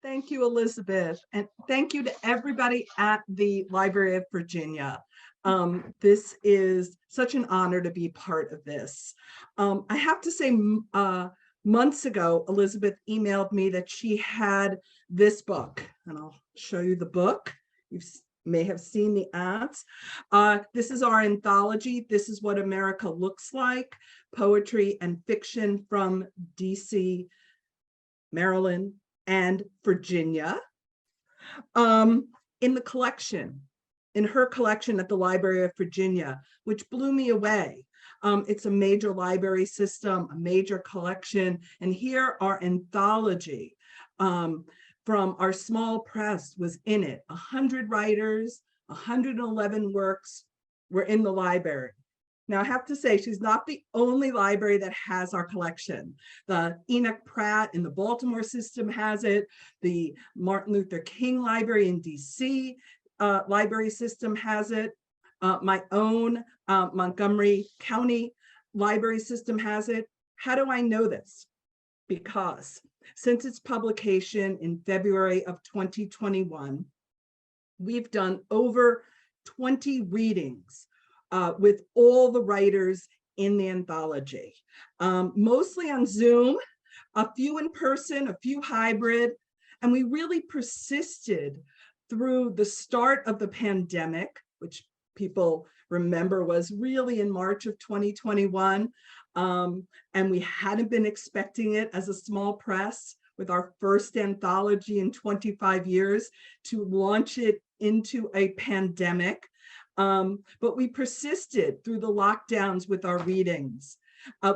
Thank you, Elizabeth. And thank you to everybody at the Library of Virginia. This is such an honor to be part of this. I have to say, months ago, Elizabeth emailed me that she had this book, and I'll show you the book. You may have seen the ads. This is our anthology. This is what America looks like, poetry and fiction from DC, Maryland, and Virginia. In the collection, in her collection at the Library of Virginia, which blew me away. It's a major library system, a major collection, and here our anthology from our small press was in it. 100 writers, 111 works were in the library. Now, I have to say, she's not the only library that has our collection. The Enoch Pratt in the Baltimore system has it. The Martin Luther King Library in DC library system has it. My own Montgomery County library system has it. How do I know this? Because since its publication in February of 2021, we've done over 20 readings with all the writers in the anthology, mostly on Zoom, a few in person, a few hybrid, and we really persisted through the start of the pandemic, which people remember was really in March of 2021, and we hadn't been expecting it as a small press with our first anthology in 25 years to launch it into a pandemic. But we persisted through the lockdowns with our readings.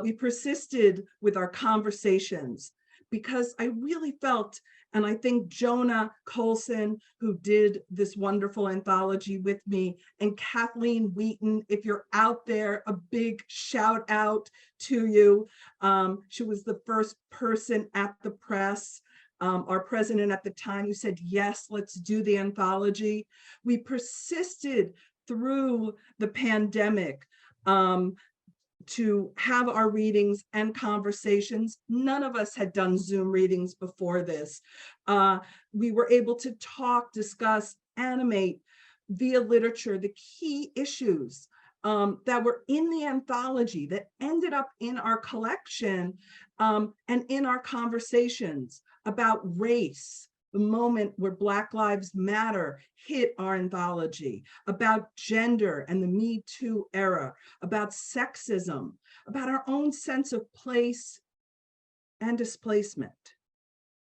We persisted with our conversations because I really felt, and I think Jona Colson, who did this wonderful anthology with me, and Kathleen Wheaton, if you're out there, a big shout out to you. She was the first person at the press, our president at the time, who said, yes, let's do the anthology. We persisted through the pandemic to have our readings and conversations. None of us had done Zoom readings before this. We were able to talk, discuss, animate via literature the key issues that were in the anthology that ended up in our collection and in our conversations about race, the moment where Black Lives Matter hit our anthology, about gender and the Me Too era, about sexism, about our own sense of place and displacement,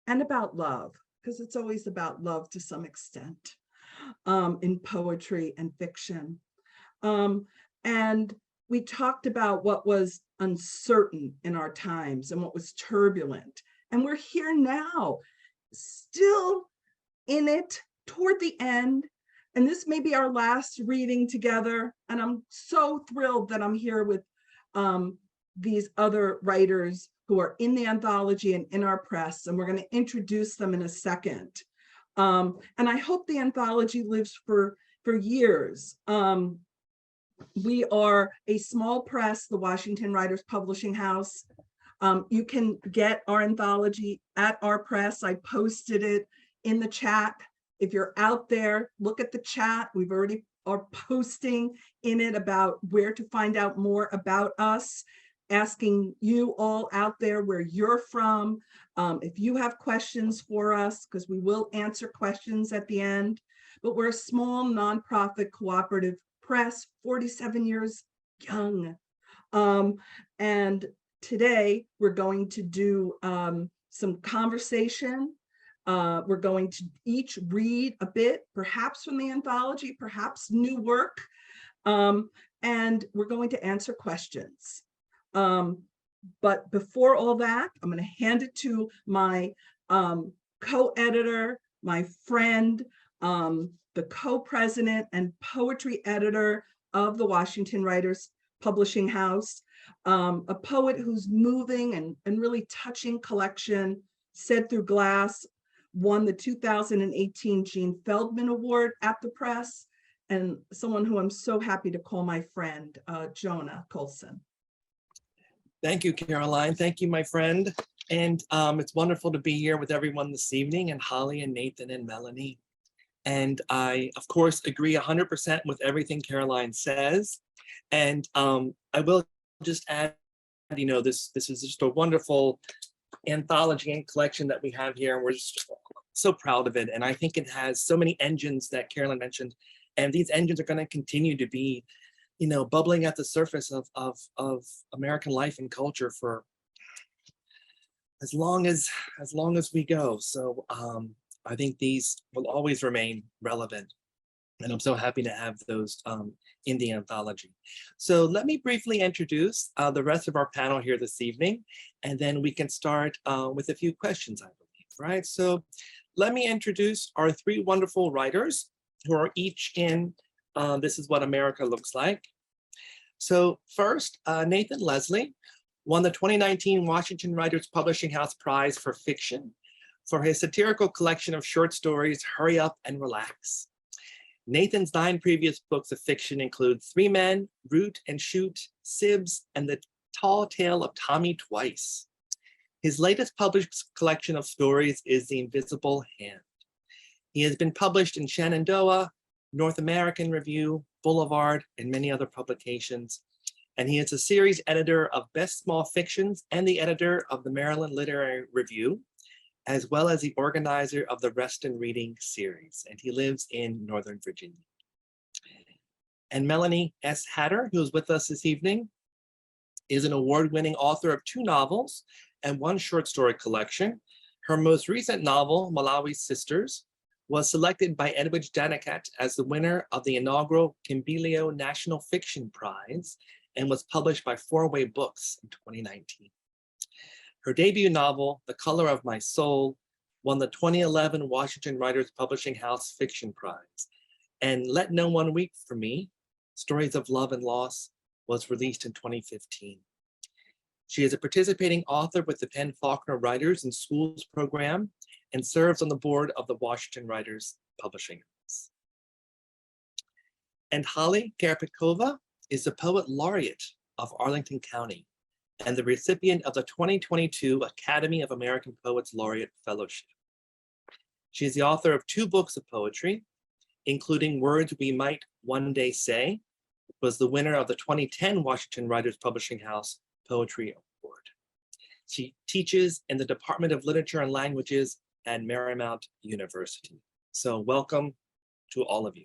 and about love, because it's always about love to some extent in poetry and fiction. And we talked about what was uncertain in our times and what was turbulent. And we're here now, still in it toward the end, and this may be our last reading together, and I'm so thrilled that I'm here with these other writers who are in the anthology and in our press, and we're going to introduce them in a second. And I hope the anthology lives for years. We are a small press, the Washington Writers Publishing House. You can get our anthology at our press. I posted it in the chat. If you're out there, look at the chat. We've already are posting in it about where to find out more about us, asking you all out there where you're from. If you have questions for us, because we will answer questions at the end. But we're a small nonprofit cooperative press, 47 years young. And today, we're going to do some conversation. We're going to each read a bit, perhaps from the anthology, perhaps new work, and we're going to answer questions. But before all that, I'm going to hand it to my co-editor, my friend, the co-president and poetry editor of the Washington Writers Publishing House, a poet whose moving and really touching collection, Said Through Glass, won the 2018 Gene Feldman Award at the press, and someone who I'm so happy to call my friend, Jona Colson. Thank you, Caroline. Thank you, my friend. And it's wonderful to be here with everyone this evening, and Holly and Nathan and Melanie. And I, of course, agree 100% with everything Caroline says. And I will just add, this is just a wonderful anthology and collection that we have here, and we're just so proud of it. And I think it has so many engines that Caroline mentioned, and these engines are going to continue to be, bubbling at the surface of American life and culture for as long as we go. So I think these will always remain relevant, and I'm so happy to have those in the anthology. So let me briefly introduce the rest of our panel here this evening, and then we can start with a few questions, I believe, right? So let me introduce our three wonderful writers who are each in This Is What America Looks Like. So first, Nathan Leslie won the 2019 Washington Writers Publishing House Prize for Fiction for his satirical collection of short stories, Hurry Up and Relax. Nathan's 9 previous books of fiction include Three Men, Root and Shoot, Sibs, and The Tall Tale of Tommy Twice. His latest published collection of stories is The Invisible Hand. He has been published in Shenandoah, North American Review, Boulevard, and many other publications. And he is a series editor of Best Small Fictions and the editor of the Maryland Literary Review, as well as the organizer of the Reston Reading series. And he lives in Northern Virginia. And Melanie S. Hatter, who is with us this evening, is an award-winning author of 2 novels and 1 short story collection. Her most recent novel, Malawi Sisters, was selected by Edwidge Danicat as the winner of the inaugural Kimbilio National Fiction Prize and was published by 4-Way Books in 2019. Her debut novel, The Color of My Soul, won the 2011 Washington Writers Publishing House Fiction Prize. And Let No One Weep for Me, Stories of Love and Loss, was released in 2015. She is a participating author with the PEN-Faulkner Writers in Schools program and serves on the board of the Washington Writers Publishing House. And Holly Karapetkova is the Poet Laureate of Arlington County and the recipient of the 2022 Academy of American Poets Laureate Fellowship. She is the author of 2 books of poetry, including Words We Might One Day Say, which was the winner of the 2010 Washington Writers Publishing House Poetry Award. She teaches in the Department of Literature and Languages at Marymount University. So welcome to all of you.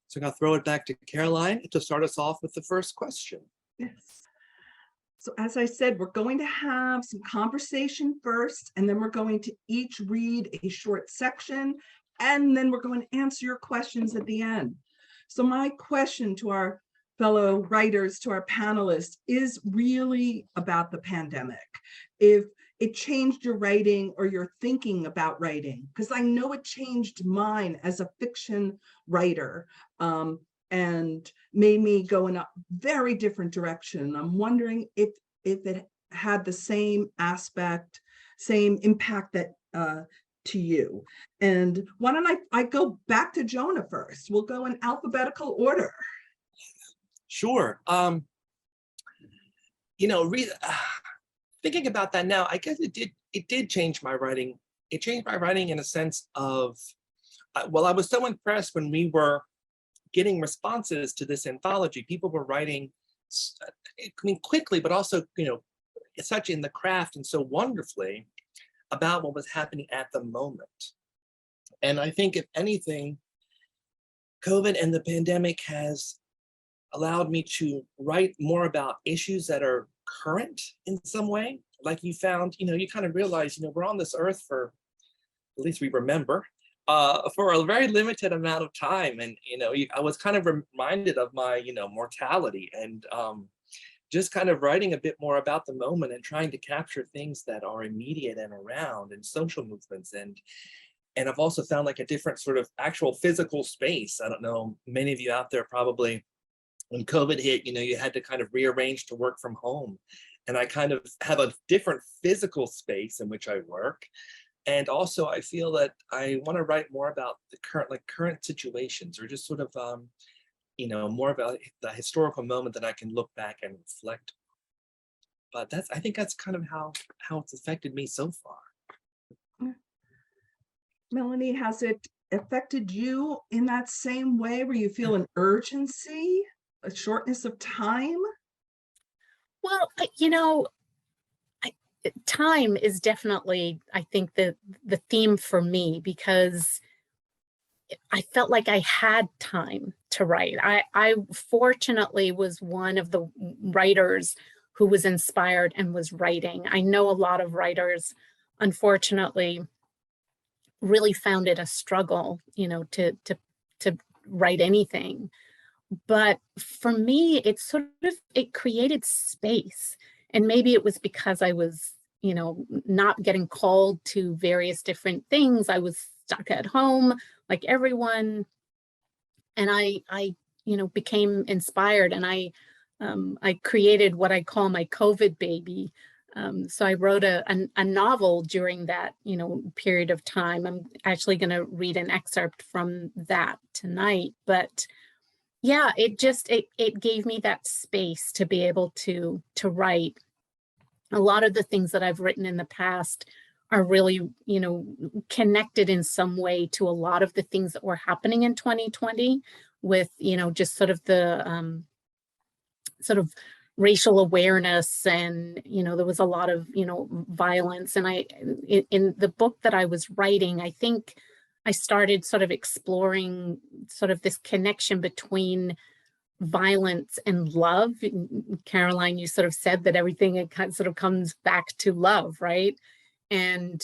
So I'm going to throw it back to Caroline to start us off with the first question. Yes. So as I said, we're going to have some conversation first, and then we're going to each read a short section, and then we're going to answer your questions at the end. So my question to our fellow writers, to our panelists, is really about the pandemic. If it changed your writing or your thinking about writing, because I know it changed mine as a fiction writer, and made me go in a very different direction. I'm wondering if it had the same aspect, same impact that to you. And why don't I go back to Jona first? We'll go in alphabetical order. Sure. Thinking about that now, I guess it did change my writing. It changed my writing in a sense of, well, I was so impressed when we were getting responses to this anthology. People were writing, quickly, but also, such in the craft and so wonderfully about what was happening at the moment. And I think if anything, COVID and the pandemic has allowed me to write more about issues that are current in some way. Like you found, you kind of realize, we're on this earth for, at least we remember, for a very limited amount of time. And, I was kind of reminded of my, mortality, and just kind of writing a bit more about the moment and trying to capture things that are immediate and around, and social movements. And I've also found like a different sort of actual physical space. I don't know, many of you out there probably, when COVID hit, you had to kind of rearrange to work from home. And I kind of have a different physical space in which I work. And also I feel that I want to write more about the current situations, or just sort of more of the historical moment that I can look back and reflect. But I think that's kind of how it's affected me so far. Melanie, has it affected you in that same way where you feel an urgency, a shortness of time? Well, time is definitely, I think, the theme for me, because I felt like I had time to write. I fortunately was one of the writers who was inspired and was writing. I know a lot of writers, unfortunately, really found it a struggle, to write anything. But for me, it created space. And maybe it was because I was, not getting called to various different things. I was stuck at home like everyone. And I became inspired, and I created what I call my COVID baby. So I wrote a novel during that, period of time. I'm actually going to read an excerpt from that tonight. But yeah, it gave me that space to be able to write. A lot of the things that I've written in the past are really, connected in some way to a lot of the things that were happening in 2020 with, just sort of the sort of racial awareness, and there was a lot of violence. And in the book that I was writing, I think I started sort of exploring sort of this connection between violence and love. Caroline, you sort of said that everything, it kind of sort of comes back to love, right? And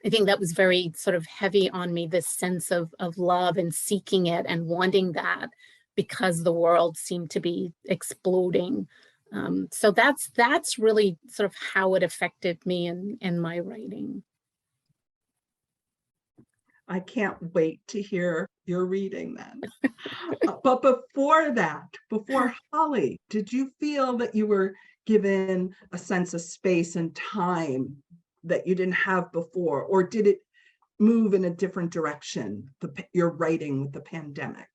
I think that was very sort of heavy on me, this sense of love and seeking it and wanting that, because the world seemed to be exploding. So that's really sort of how it affected me in my writing. I can't wait to hear your reading then. But before that, before Holly, did you feel that you were given a sense of space and time that you didn't have before, or did it move in a different direction, your writing with the pandemic?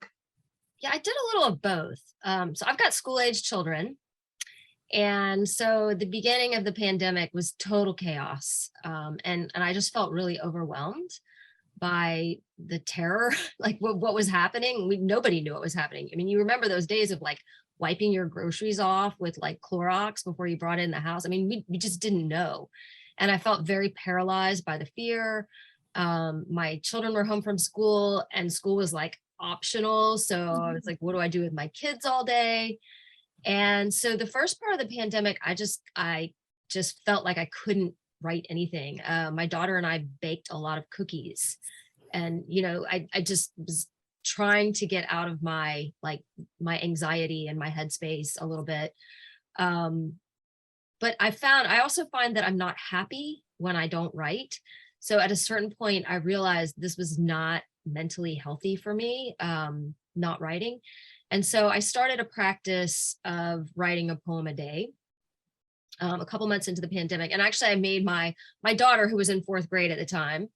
Yeah, I did a little of both. So I've got school-age children. And so the beginning of the pandemic was total chaos. And I just felt really overwhelmed by the terror, like what was happening. Nobody knew what was happening. I mean, you remember those days of like wiping your groceries off with like Clorox before you brought it in the house. I mean, we just didn't know. And I felt very paralyzed by the fear. My children were home from school, and school was like optional. So I was like, what do I do with my kids all day? And so the first part of the pandemic, I just felt like I couldn't write anything. My daughter and I baked a lot of cookies, and I just was trying to get out of my anxiety and my headspace a little bit. But I also find that I'm not happy when I don't write. So at a certain point, I realized this was not mentally healthy for me, not writing. And so I started a practice of writing a poem a day. A couple months into the pandemic. And actually I made my daughter, who was in 4th grade at the time,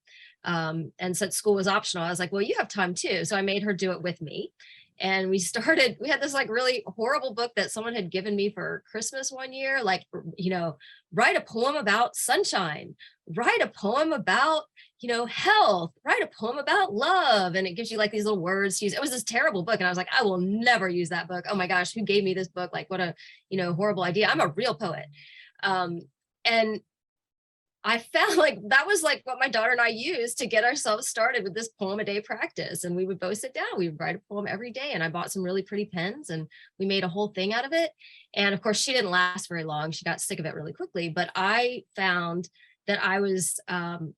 and since school was optional, I was like, well, you have time too. So I made her do it with me. And we had this like really horrible book that someone had given me for Christmas one year, like, write a poem about sunshine, write a poem about, health, write a poem about love. And it gives you like these little words to use. It was this terrible book. And I was like, I will never use that book. Oh my gosh, who gave me this book? Like, what a, horrible idea. I'm a real poet. And I felt like that was like what my daughter and I used to get ourselves started with this poem a day practice. And we would both sit down, we would write a poem every day. And I bought some really pretty pens, and we made a whole thing out of it. And of course, she didn't last very long. She got sick of it really quickly. But I found that I was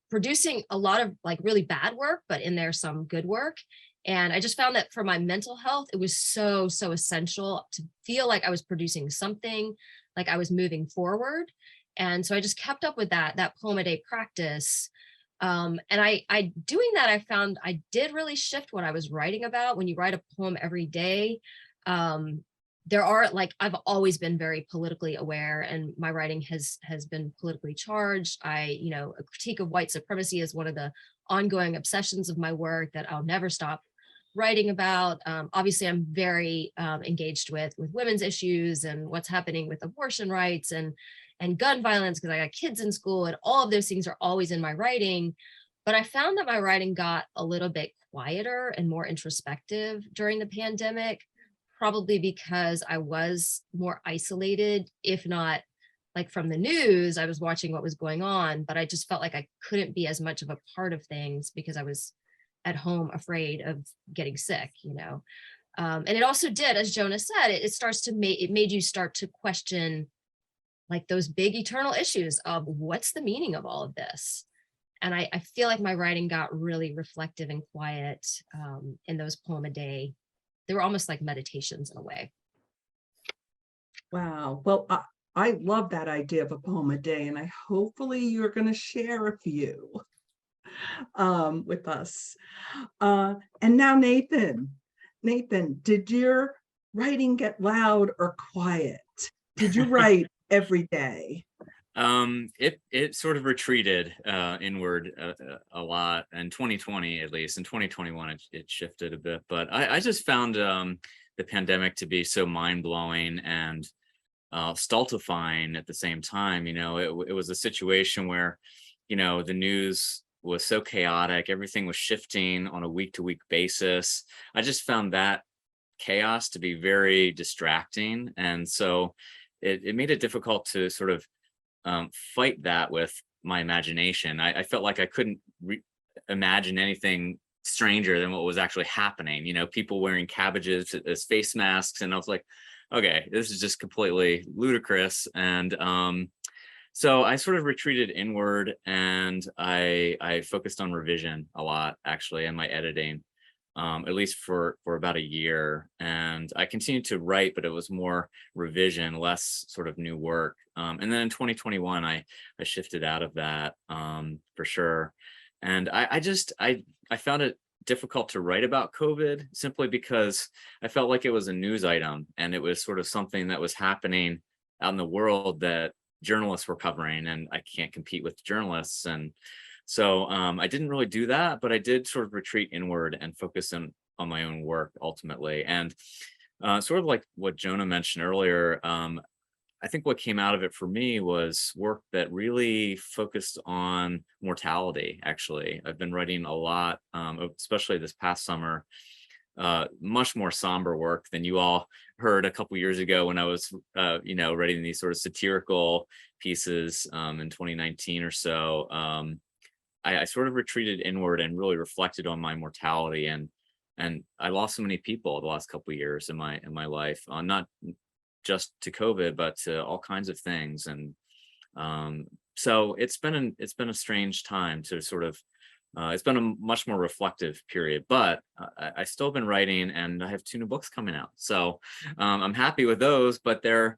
producing a lot of like really bad work, but in there some good work. And I just found that for my mental health, it was so, so essential to feel like I was producing something, like I was moving forward. And so I just kept up with that poem a day practice. And I doing that, I found I did really shift what I was writing about. When you write a poem every day, there are like, I've always been very politically aware, and my writing has been politically charged. A critique of white supremacy is one of the ongoing obsessions of my work that I'll never stop writing about. Obviously, I'm very engaged with women's issues and what's happening with abortion rights and gun violence, because I got kids in school, and all of those things are always in my writing. But I found that my writing got a little bit quieter and more introspective during the pandemic, probably because I was more isolated, if not like from the news. I was watching what was going on, but I just felt like I couldn't be as much of a part of things because I was at home afraid of getting sick, you know. And it also did, as Jona said, it made you start to question like those big eternal issues of what's the meaning of all of this. And I feel like my writing got really reflective and quiet in those poem a day. They were almost like meditations in a way. Wow. Well, I love that idea of a poem a day, and hopefully you're going to share a few with us. And now, Nathan, did your writing get loud or quiet? Did you write every day? It sort of retreated inward a lot in 2020, at least. In 2021, it shifted a bit, but I just found the pandemic to be so mind-blowing and stultifying at the same time. You know, it was a situation where, you know, the news was so chaotic, everything was shifting on a week-to-week basis. I just found that chaos to be very distracting, and so it made it difficult to sort of fight that with my imagination. I felt like I couldn't imagine anything stranger than what was actually happening. You know, people wearing cabbages as face masks, and I was like, okay, this is just completely ludicrous. And so I sort of retreated inward, and I focused on revision a lot, actually, and my editing. At least for about a year. And I continued to write, but it was more revision, less sort of new work. And then in 2021, I shifted out of that for sure. And I found it difficult to write about COVID simply because I felt like it was a news item, and it was sort of something that was happening out in the world that journalists were covering, and I can't compete with journalists. And so I didn't really do that, but I did sort of retreat inward and focus on my own work ultimately. And sort of like what Jona mentioned earlier, I think what came out of it for me was work that really focused on mortality, actually. I've been writing a lot, especially this past summer, much more somber work than you all heard a couple years ago when I was, you know, writing these sort of satirical pieces in 2019 or so. I sort of retreated inward and really reflected on my mortality, and I lost so many people the last couple of years in my life, not just to COVID, but to all kinds of things. And so it's been a strange time to sort of it's been a much more reflective period, but I still been writing, and I have 2 new books coming out. So I'm happy with those, but they're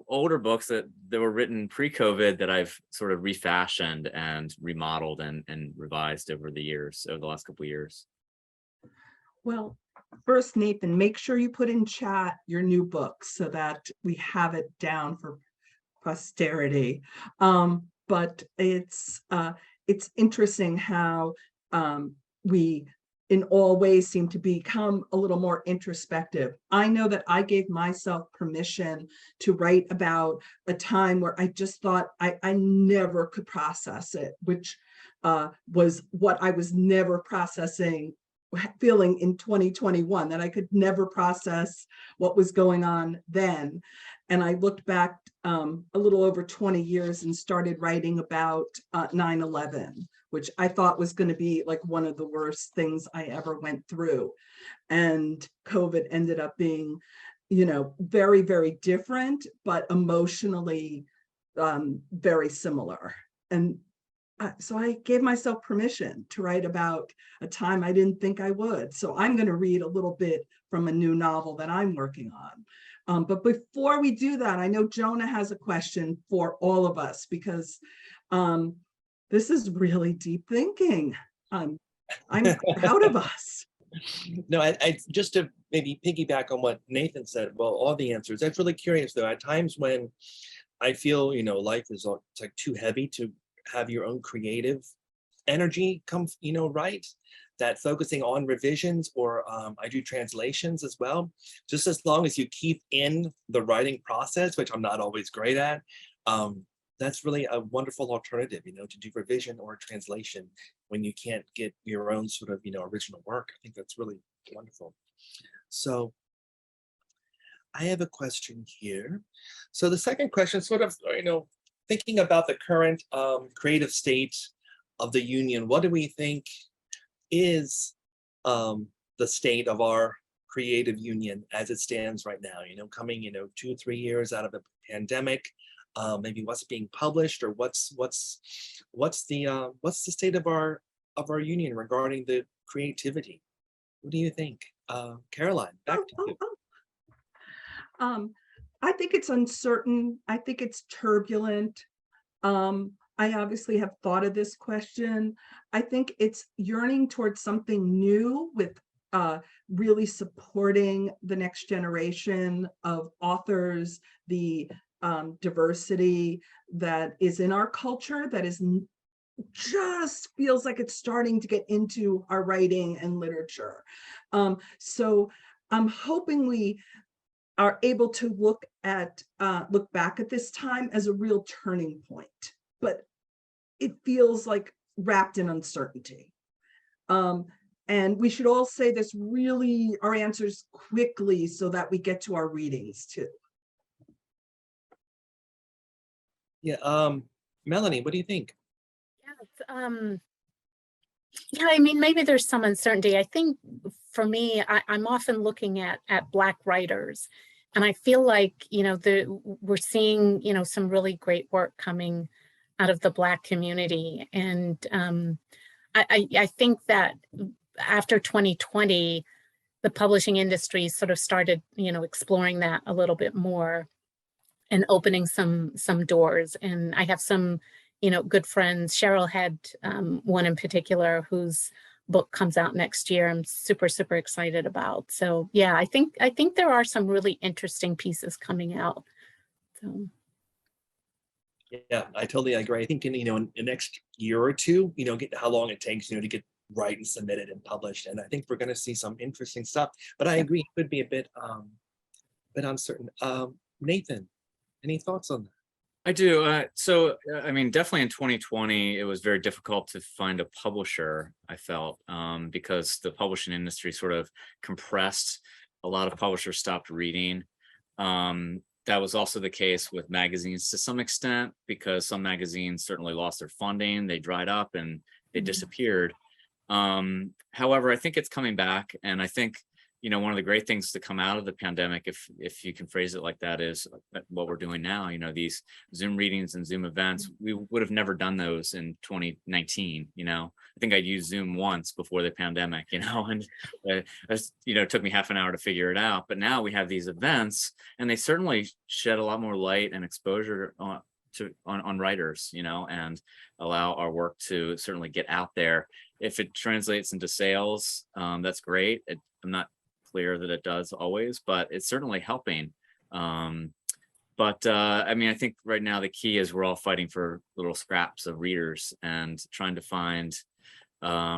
older books that were written pre-COVID that I've sort of refashioned and remodeled and revised over the last couple of years. Well, first, Nathan, make sure you put in chat your new book so that we have it down for posterity. But it's interesting how we in all ways seem to become a little more introspective. I know that I gave myself permission to write about a time where I just thought I never could process it, which was what I was never feeling in 2021, that I could never process what was going on then. And I looked back a little over 20 years and started writing about 9/11, which I thought was going to be like one of the worst things I ever went through. And COVID ended up being, you know, very, very different, but emotionally very similar. And so I gave myself permission to write about a time I didn't think I would. So I'm going to read a little bit from a new novel that I'm working on. But before we do that, I know Jona has a question for all of us, because this is really deep thinking. I'm proud of us. No, I just to maybe piggyback on what Nathan said, well, all the answers. That's really curious though. At times when I feel, you know, life is like too heavy to have your own creative energy come, you know, right. that focusing on revisions, or I do translations as well, just as long as you keep in the writing process, which I'm not always great at, that's really a wonderful alternative, to do revision or translation when you can't get your own sort of, original work. I think that's really wonderful. So I have a question here. So the second question, sort of, thinking about the current creative state of the union, what do we think is the state of our creative union as it stands right now, coming 2-3 years out of a pandemic, maybe what's being published, or what's the state of our union regarding the creativity? What do you think? Caroline, back to you. I think it's uncertain. I think it's turbulent. I obviously have thought of this question. I think it's yearning towards something new, with really supporting the next generation of authors, the diversity that is in our culture, that is just feels like it's starting to get into our writing and literature. So I'm hoping we are able to look back at this time as a real turning point, but it feels like wrapped in uncertainty. And we should all say this really, our answers quickly, so that we get to our readings too. Yeah, Melanie, what do you think? Yeah, I mean, maybe there's some uncertainty. I think for me, I'm often looking at Black writers, and I feel like, we're seeing, some really great work coming out of the Black community. And I think that after 2020, the publishing industry sort of started, exploring that a little bit more and opening some doors. And I have some, good friends. Cheryl had one in particular whose book comes out next year. I'm super, super excited about. So yeah, I think there are some really interesting pieces coming out. So. Yeah, I totally agree. I think in the next year or two, get how long it takes, to get right and submitted and published. And I think we're going to see some interesting stuff. But I agree, it could be a bit uncertain. Nathan, any thoughts on that? I do. So, I mean, definitely in 2020, it was very difficult to find a publisher, I felt, because the publishing industry sort of compressed. A lot of publishers stopped reading. That was also the case with magazines to some extent, because some magazines certainly lost their funding, they dried up and they disappeared. However, I think it's coming back. And I think, one of the great things to come out of the pandemic, if you can phrase it like that, is what we're doing now. These Zoom readings and Zoom events, we would have never done those in 2019. I think I'd used Zoom once before the pandemic, and it took me half an hour to figure it out. But now we have these events, and they certainly shed a lot more light and exposure on writers, and allow our work to certainly get out there. If it translates into sales, that's great. I'm not clear that it does always, but it's certainly helping. I mean, I think right now the key is we're all fighting for little scraps of readers and trying to find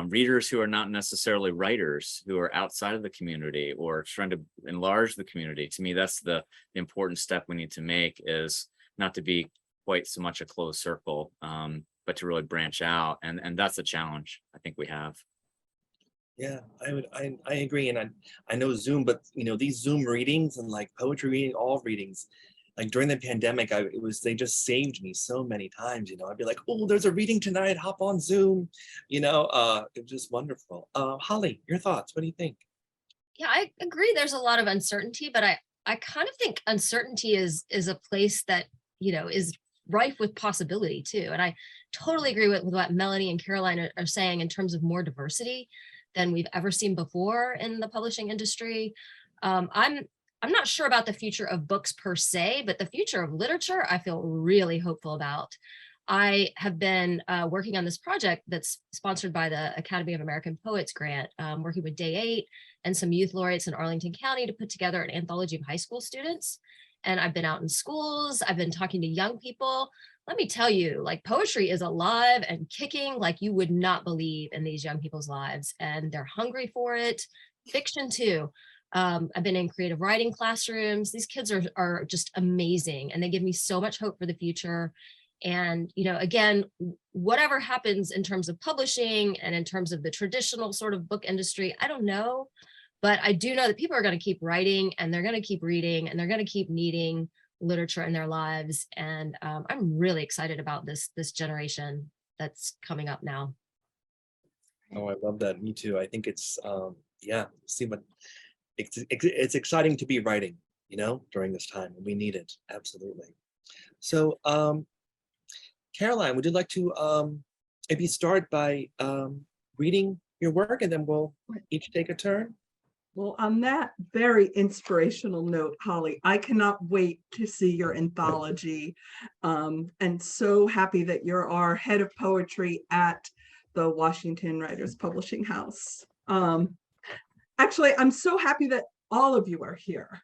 readers who are not necessarily writers, who are outside of the community, or trying to enlarge the community. To me, that's the important step we need to make, is not to be quite so much a closed circle, but to really branch out. And that's a challenge I think we have. Yeah, I agree. And I know Zoom, but these Zoom readings and like poetry reading, all readings, like during the pandemic, they just saved me so many times. I'd be like, oh, there's a reading tonight, hop on Zoom. It was just wonderful. Holly, your thoughts? What do you think? Yeah, I agree. There's a lot of uncertainty, but I kind of think uncertainty is a place that, is rife with possibility too. And I totally agree with what Melanie and Caroline are saying in terms of more diversity than we've ever seen before in the publishing industry. I'm not sure about the future of books per se, but the future of literature, I feel really hopeful about. I have been working on this project that's sponsored by the Academy of American Poets grant, working with Day 8 and some youth laureates in Arlington County to put together an anthology of high school students. And I've been out in schools, I've been talking to young people let me tell you, like poetry is alive and kicking like you would not believe in these young people's lives, and they're hungry for it. Fiction too. I've been in creative writing classrooms. These kids are just amazing, and they give me so much hope for the future. And, you know, again, whatever happens in terms of publishing and in terms of the traditional sort of book industry, I don't know, but I do know that people are going to keep writing, and they're going to keep reading, and they're going to keep needing literature in their lives. And I'm really excited about this generation that's coming up now. Oh, I love that. Me too. I think it's yeah, see what it's exciting to be writing, you know, during this time, and we need it. Absolutely. So Caroline, would you like to maybe start by reading your work, and then we'll each take a turn? Well, on that very inspirational note, Holly, I cannot wait to see your anthology, and so happy that you're our head of poetry at the Washington Writers Publishing House. Actually, I'm so happy that all of you are here.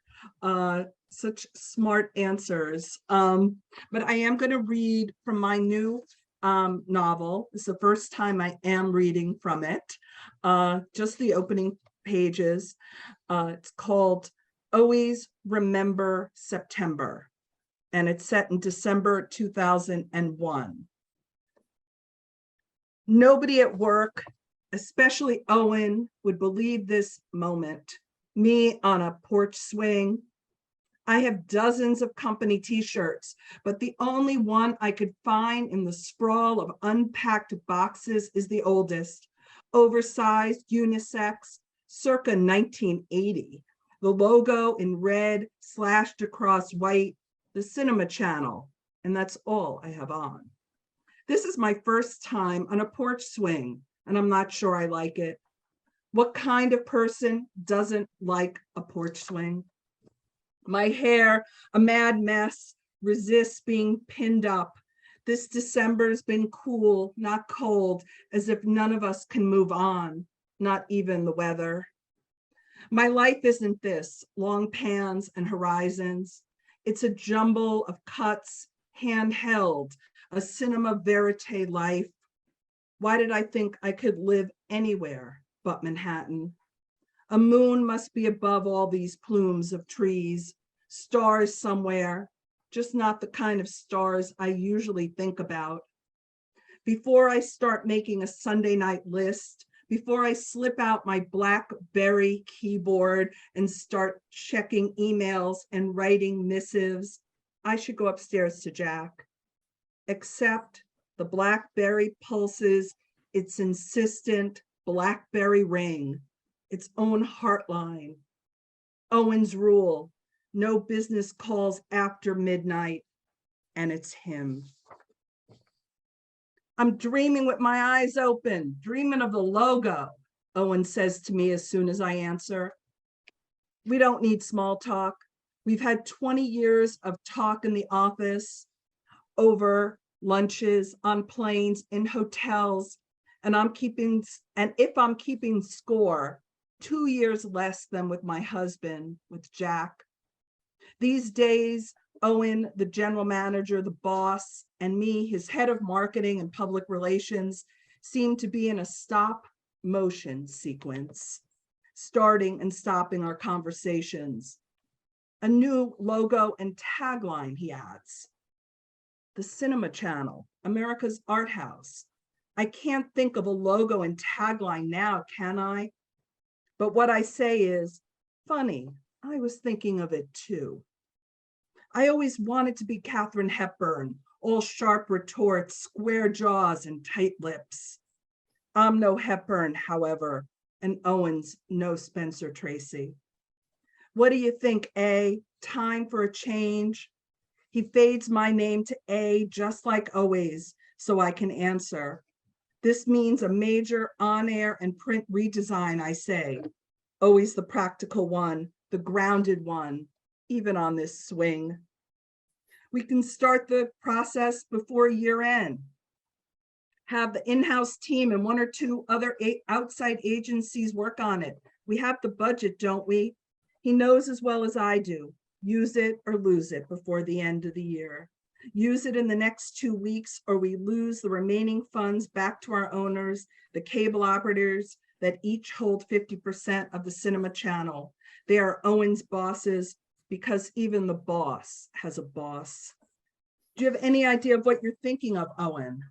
Such smart answers. But I am going to read from my new novel. It's the first time I am reading from it. Just the opening pages. It's called Always Remember September, and it's set in December 2001. Nobody at work, especially Owen, would believe this moment. Me on a porch swing. I have dozens of company t-shirts, but the only one I could find in the sprawl of unpacked boxes is the oldest, oversized, unisex, circa 1980. The logo in red slashed across white, the cinema channel, and that's all I have on. This is my first time on a porch swing, and I'm not sure I like it. What kind of person doesn't like a porch swing? My hair, a mad mess, resists being pinned up. This December's been cool, not cold, as if none of us can move on, not even the weather. My life isn't this, long pans and horizons. It's a jumble of cuts, handheld, a cinema verite life. Why did I think I could live anywhere but Manhattan? A moon must be above all these plumes of trees, stars somewhere, just not the kind of stars I usually think about. Before I start making a Sunday night list, before I slip out my BlackBerry keyboard and start checking emails and writing missives, I should go upstairs to Jack. Except the BlackBerry pulses its insistent BlackBerry ring, its own heartline. Owen's rule, no business calls after midnight, and it's him. I'm dreaming with my eyes open, dreaming of the logo, Owen says to me as soon as I answer. We don't need small talk. We've had 20 years of talk in the office, over lunches, on planes, in hotels, and if I'm keeping score, 2 years less than with my husband, with Jack. These days, Owen, the general manager, the boss, and me, his head of marketing and public relations, seem to be in a stop motion sequence, starting and stopping our conversations. A new logo and tagline, he adds. The cinema channel, America's art house. I can't think of a logo and tagline now, can I? But what I say is, funny, I was thinking of it too. I always wanted to be Katharine Hepburn, all sharp retorts, square jaws, and tight lips. I'm no Hepburn, however, and Owen's no Spencer Tracy. What do you think, A? Time for a change? He fades my name to A, just like always, so I can answer. This means a major on-air and print redesign, I say. Always the practical one, the grounded one, even on this swing. We can start the process before year end. Have the in-house team and 1 or 2 other outside agencies work on it. We have the budget, don't we? He knows as well as I do. Use it or lose it before the end of the year. Use it in the next 2 weeks, or we lose the remaining funds back to our owners, the cable operators that each hold 50% of the cinema channel. They are Owen's bosses because even the boss has a boss. Do you have any idea of what you're thinking of, Owen?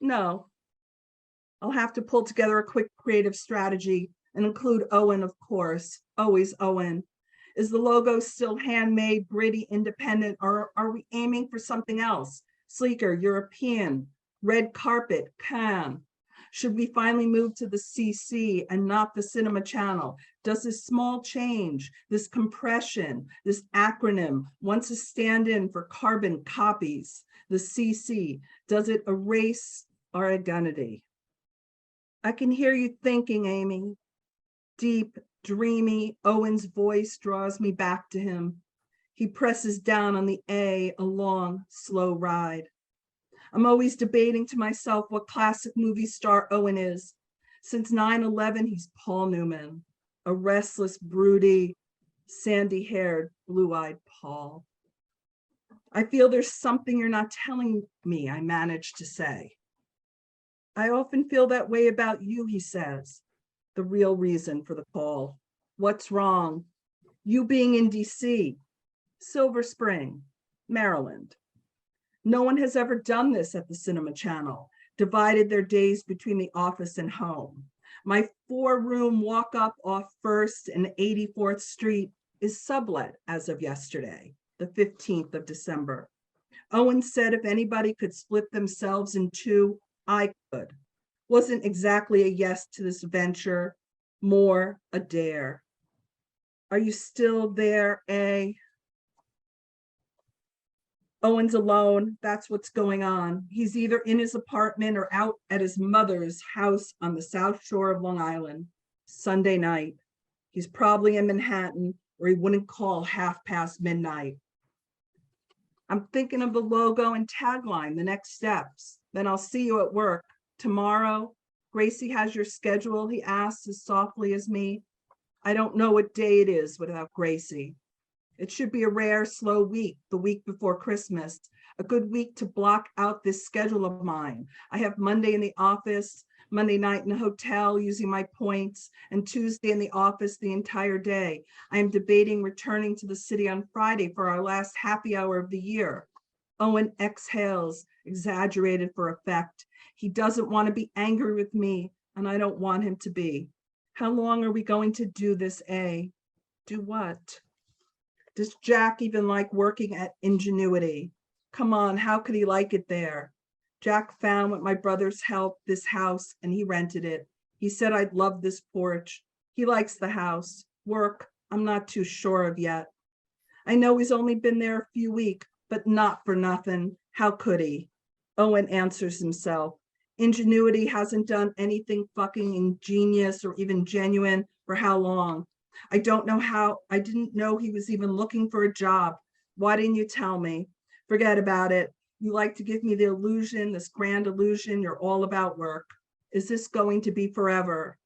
No. I'll have to pull together a quick creative strategy and include Owen, of course, always Owen. Is the logo still handmade, gritty, independent, or are we aiming for something else? Sleeker, European, red carpet, Cannes. Should we finally move to the CC and not the cinema channel? Does this small change, this compression, this acronym, once a stand-in for carbon copies, the CC, does it erase our identity? I can hear you thinking, Amy. Deep, dreamy, Owen's voice draws me back to him. He presses down on the A, a long, slow ride. I'm always debating to myself what classic movie star Owen is. Since 9/11, he's Paul Newman, a restless, broody, sandy-haired, blue-eyed Paul. I feel there's something you're not telling me, I managed to say. I often feel that way about you, he says. The real reason for the call. What's wrong? You being in DC, Silver Spring, Maryland. No one has ever done this at the cinema channel, divided their days between the office and home. My 4-room walk-up off 1st and 84th Street is sublet as of yesterday, the 15th of December. Owen said if anybody could split themselves in two, I could. Wasn't exactly a yes to this venture, more a dare. Are you still there, eh? Owen's alone, that's what's going on. He's either in his apartment or out at his mother's house on the South Shore of Long Island, Sunday night. He's probably in Manhattan, or he wouldn't call midnight. I'm thinking of the logo and tagline, the next steps. Then I'll see you at work. Tomorrow, Gracie has your schedule, he asks as softly as me. I don't know what day it is without Gracie. It should be a rare, slow week, the week before Christmas, a good week to block out this schedule of mine. I have Monday in the office, Monday night in a hotel using my points, and Tuesday in the office the entire day. I am debating returning to the city on Friday for our last happy hour of the year. Owen exhales, exaggerated for effect. He doesn't want to be angry with me, and I don't want him to be. How long are we going to do this, eh? Do what? Does Jack even like working at Ingenuity? Come on, how could he like it there? Jack found with my brother's help this house and he rented it. He said I'd love this porch. He likes the house. Work, I'm not too sure of yet. I know he's only been there a few weeks, but not for nothing. How could he? Owen answers himself. Ingenuity hasn't done anything fucking ingenious or even genuine for how long? I don't know how. I didn't know he was even looking for a job. Why didn't you tell me? Forget about it. You like to give me the illusion, this grand illusion, you're all about work. Is this going to be forever?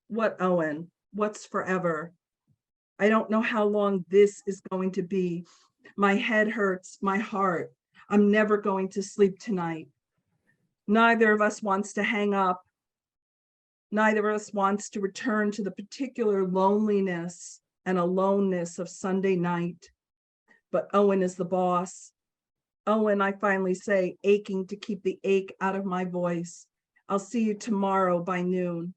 What, Owen? What's forever? I don't know how long this is going to be. My head hurts, my heart. I'm never going to sleep tonight. Neither of us wants to hang up. Neither of us wants to return to the particular loneliness and aloneness of Sunday night. But Owen is the boss. Owen, I finally say, aching to keep the ache out of my voice. I'll see you tomorrow by noon.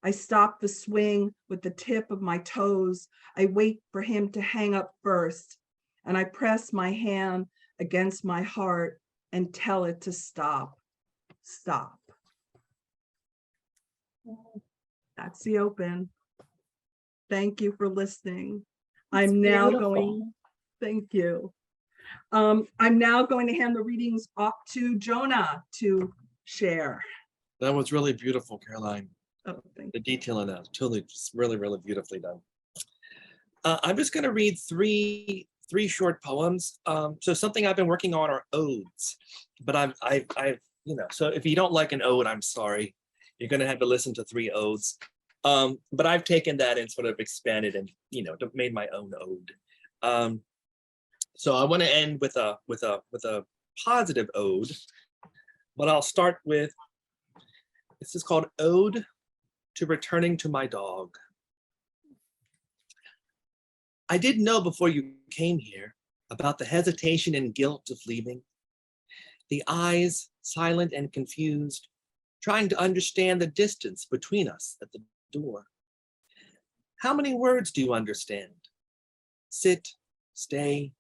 I stop the swing with the tip of my toes. I wait for him to hang up first, and I press my hand against my heart and tell it to stop. Stop. That's the open. Thank you for listening. I'm now going, thank you. I'm now going to hand the readings off to Jona to share. That was really beautiful, Caroline. Oh, thank The detail in that, totally, just really, really beautifully done. I'm just going to read three short poems. So something I've been working on are odes, but I've so if you don't like an ode, I'm sorry. You're going to have to listen to 3 odes. But I've taken that and sort of expanded and, made my own ode. So I want to end with a positive ode, but I'll start with, this is called Ode to Returning to My Dog. I didn't know before you came here about the hesitation and guilt of leaving. The eyes silent and confused, trying to understand the distance between us at the door. How many words do you understand? Sit, stay,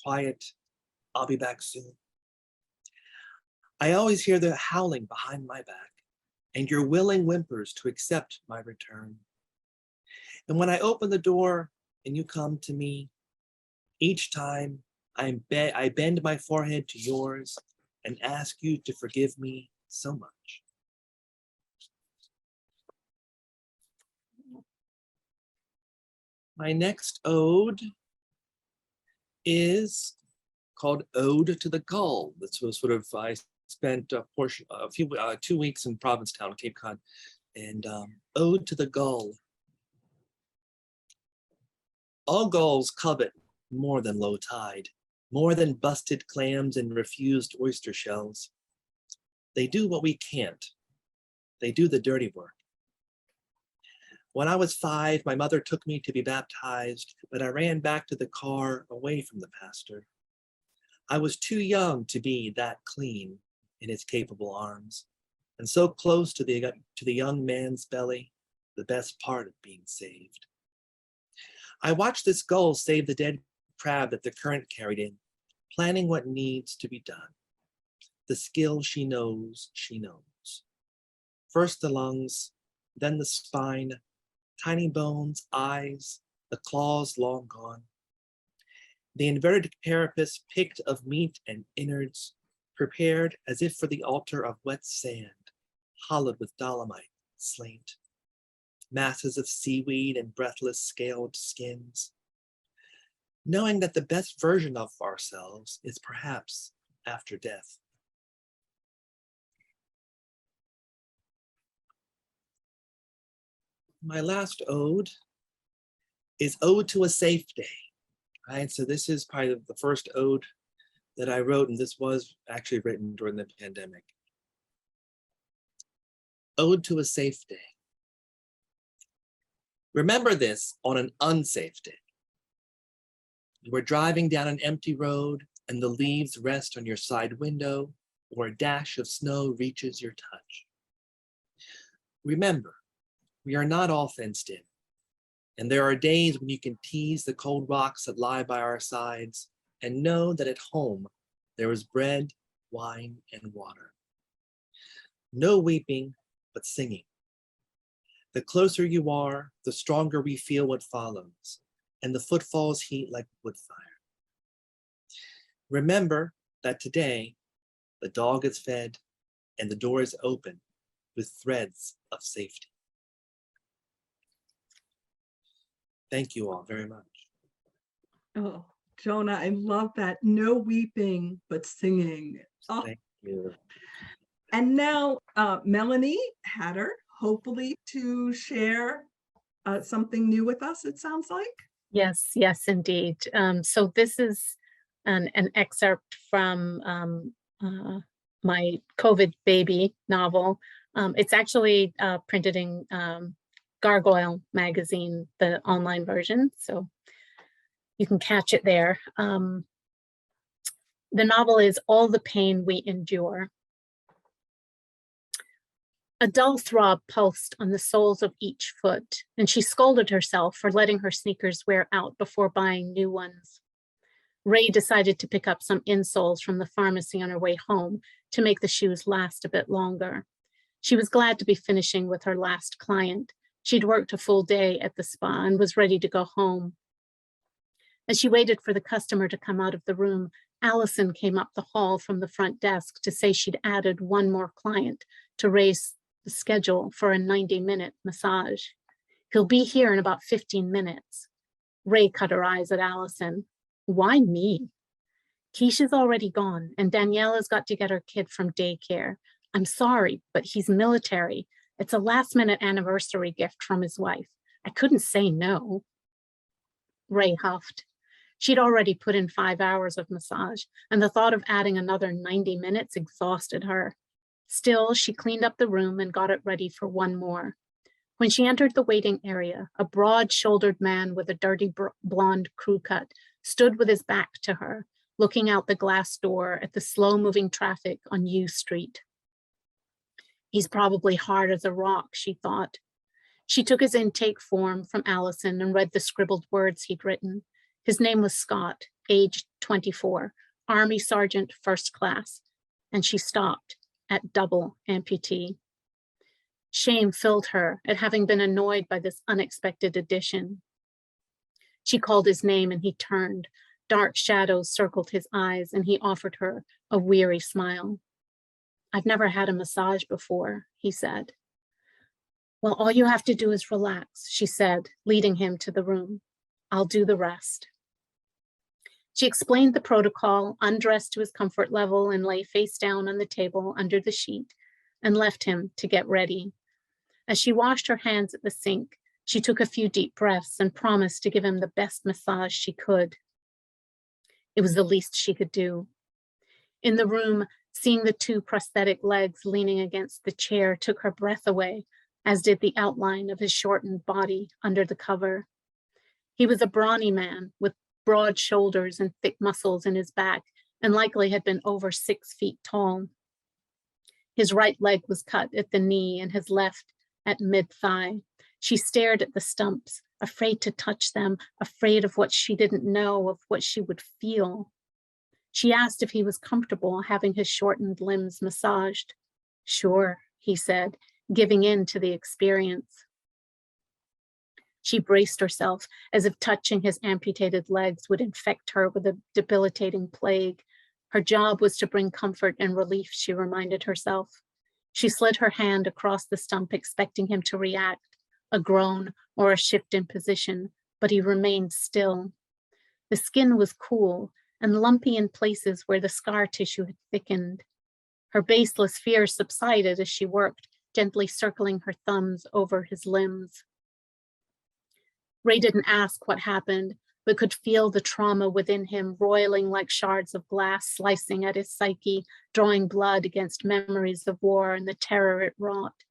quiet, I'll be back soon. I always hear the howling behind my back and your willing whimpers to accept my return. And when I open the door and you come to me, each time I bend my forehead to yours and ask you to forgive me so much. My next ode is called Ode to the Gull. This was sort of, I spent a portion, 2 weeks in Provincetown, Cape Cod, and Ode to the Gull. All gulls covet more than low tide, more than busted clams and refused oyster shells. They do what we can't. They do the dirty work. When I was 5, my mother took me to be baptized, but I ran back to the car away from the pastor. I was too young to be that clean in his capable arms, and so close to the young man's belly, the best part of being saved. I watched this gull save the dead crab that the current carried in, planning what needs to be done. The skill she knows. First the lungs, then the spine, tiny bones, eyes, the claws long gone. The inverted carapace picked of meat and innards, prepared as if for the altar of wet sand, hollowed with dolomite, slate. Masses of seaweed and breathless scaled skins. Knowing that the best version of ourselves is perhaps after death. My last ode is Ode to a Safe Day. Right, so this is probably the first ode that I wrote, and this was actually written during the pandemic. Ode to a Safe Day. Remember this on an unsafe day. You are driving down an empty road and the leaves rest on your side window, or a dash of snow reaches your touch. Remember, we are not all fenced in, and there are days when you can tease the cold rocks that lie by our sides and know that at home there is bread, wine, and water. No weeping, but singing. The closer you are, the stronger we feel what follows, and the footfalls heat like wood fire. Remember that today, the dog is fed and the door is open with threads of safety. Thank you all very much. Oh, Jona, I love that. No weeping, but singing. Oh. Thank you. And now Melanie Hatter, hopefully to share something new with us, it sounds like. Yes, indeed. So this is an excerpt from my COVID baby novel. It's actually printed in Gargoyle magazine, the online version, so you can catch it there. The novel is All the Pain We Endure. A dull throb pulsed on the soles of each foot, and she scolded herself for letting her sneakers wear out before buying new ones. Ray decided to pick up some insoles from the pharmacy on her way home to make the shoes last a bit longer. She was glad to be finishing with her last client. She'd worked a full day at the spa and was ready to go home. As she waited for the customer to come out of the room, Allison came up the hall from the front desk to say she'd added one more client to Ray's the schedule for a 90-minute massage. He'll be here in about 15 minutes. Ray cut her eyes at Allison. Why me? Keisha's already gone, and Daniela's got to get her kid from daycare. I'm sorry, but he's military. It's a last-minute anniversary gift from his wife. I couldn't say no. Ray huffed. She'd already put in 5 hours of massage, and the thought of adding another 90 minutes exhausted her. Still, she cleaned up the room and got it ready for one more. When she entered the waiting area, a broad-shouldered man with a dirty blonde crew cut stood with his back to her, looking out the glass door at the slow-moving traffic on U Street. He's probably hard as a rock, she thought. She took his intake form from Allison and read the scribbled words he'd written. His name was Scott, aged 24, Army Sergeant, first class, and she stopped at double amputee. Shame filled her at having been annoyed by this unexpected addition. She called his name and he turned. Dark shadows circled his eyes and he offered her a weary smile. "I've never had a massage before," he said. "Well, all you have to do is relax," she said, leading him to the room. "I'll do the rest." She explained the protocol, undressed to his comfort level and lay face down on the table under the sheet and left him to get ready. As she washed her hands at the sink, she took a few deep breaths and promised to give him the best massage she could. It was the least she could do. In the room, seeing the two prosthetic legs leaning against the chair took her breath away, as did the outline of his shortened body under the cover. He was a brawny man with broad shoulders and thick muscles in his back, and likely had been over 6 feet tall. His right leg was cut at the knee and his left at mid-thigh. She stared at the stumps, afraid to touch them, afraid of what she didn't know, of what she would feel. She asked if he was comfortable having his shortened limbs massaged. "Sure," he said, giving in to the experience. She braced herself as if touching his amputated legs would infect her with a debilitating plague. Her job was to bring comfort and relief, she reminded herself. She slid her hand across the stump, expecting him to react, a groan or a shift in position, but he remained still. The skin was cool and lumpy in places where the scar tissue had thickened. Her baseless fear subsided as she worked, gently circling her thumbs over his limbs. Ray didn't ask what happened, but could feel the trauma within him roiling like shards of glass, slicing at his psyche, drawing blood against memories of war and the terror it wrought.